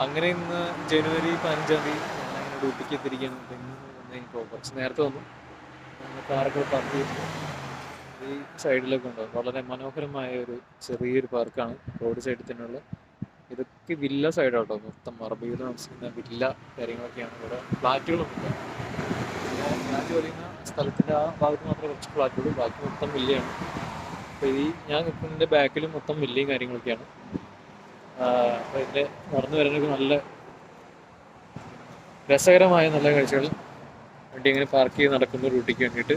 അങ്ങനെ ഇന്ന് ജനുവരി 15 ഞാനങ്ങനെ ഡ്യൂട്ടിക്ക് എത്തിയിരിക്കുകയാണ്. അപ്പം ഇന്ന് വന്നപ്പോൾ കുറച്ച് നേരത്തെ വന്നു. കാറൊക്കെ പാർക്ക് ചെയ്തു. ഈ സൈഡിലൊക്കെ ഉണ്ടോ വളരെ മനോഹരമായ ഒരു ചെറിയൊരു പാർക്കാണ് റോഡ് സൈഡിൽ തന്നെയുള്ള. ഇതൊക്കെ വില്ല സൈഡാട്ടോ, മൊത്തം അറബികൾ താമസിക്കുന്ന വില്ല കാര്യങ്ങളൊക്കെയാണ്. ഇവിടെ ഫ്ലാറ്റുകളൊന്നുമില്ല. പിന്നെ ഞാൻ ജോലി ചെയ്യുന്ന സ്ഥലത്തിൻ്റെ ആ ഭാഗത്ത് മാത്രമേ കുറച്ച് ഫ്ലാറ്റുള്ളൂ, ബാക്കി മൊത്തം വില്ലയാണ്. അപ്പോൾ ഈ ഞാൻ നിൽക്കുന്നതിൻ്റെ ബാക്കിലും മൊത്തം വില്ലയും കാര്യങ്ങളൊക്കെയാണ്. അപ്പോൾ ഇതിൻ്റെ നടന്നു വരാനൊക്കെ നല്ല രസകരമായ നല്ല കാഴ്ചകൾ. വണ്ടി ഇങ്ങനെ പാർക്ക് ചെയ്ത് നടക്കുന്ന റൂട്ടിക്ക് വേണ്ടിയിട്ട്.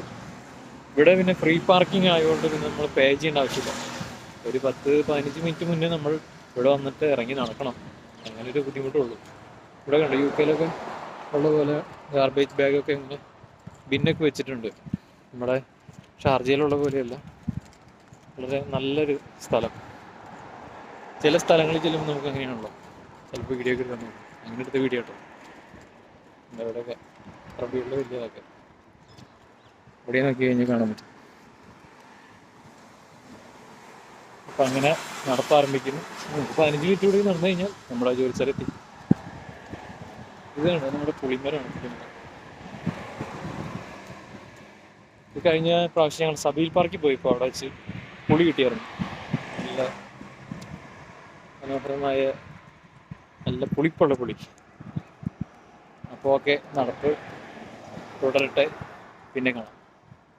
ഇവിടെ പിന്നെ ഫ്രീ പാർക്കിംഗ് ആയതുകൊണ്ട് പിന്നെ നമ്മൾ പേ ചെയ്യേണ്ട ആവശ്യമില്ല. ഒരു 10-15 മിനിറ്റ് മുന്നേ നമ്മൾ ഇവിടെ വന്നിട്ട് ഇറങ്ങി നടക്കണം. അങ്ങനെ ഒരു ബുദ്ധിമുട്ടുള്ളൂ. ഇവിടെ കണ്ടു യു കെയിലൊക്കെ ഉള്ള പോലെ ഗാർബേജ് ബാഗൊക്കെ ഇങ്ങനെ ബിന്നൊക്കെ വെച്ചിട്ടുണ്ട്. നമ്മുടെ ഷാർജയിലുള്ള പോലെയല്ല, വളരെ നല്ലൊരു സ്ഥലം. ചില സ്ഥലങ്ങളിൽ ചെല്ലുമ്പോൾ നമുക്ക് അങ്ങനെയാണല്ലോ, ചിലപ്പോൾ വീഡിയോ ഒക്കെ എടുക്കാൻ നോക്കും. അങ്ങനെ എടുത്ത വീഡിയോ കേട്ടോ. ഇവിടെയൊക്കെ അറബികളിൽ വലിയതൊക്കെ ഇവിടെ നോക്കി കഴിഞ്ഞാൽ കാണാൻ പറ്റും. അപ്പം അങ്ങനെ നടപ്പാരംഭിക്കുന്നു. 15 മിനിറ്റ് കൂടി നടന്നു കഴിഞ്ഞാൽ നമ്മുടെ ജോലി സ്ഥലത്തി. ഇതാണ് നമ്മുടെ പുളിമരമാണ്. പുളിമരം ഇത് കഴിഞ്ഞ പ്രാവശ്യം ഞങ്ങൾ സബീൽ പാർക്കിൽ പോയപ്പോൾ അവിടെ വെച്ച് പുളി കിട്ടിയായിരുന്നു. നല്ല മനോഹരമായ നല്ല പുളിപ്പുള്ള പുളി. അപ്പോൾ ഓക്കെ, നടപ്പ് തുടരട്ടെ, പിന്നെ കാണാം.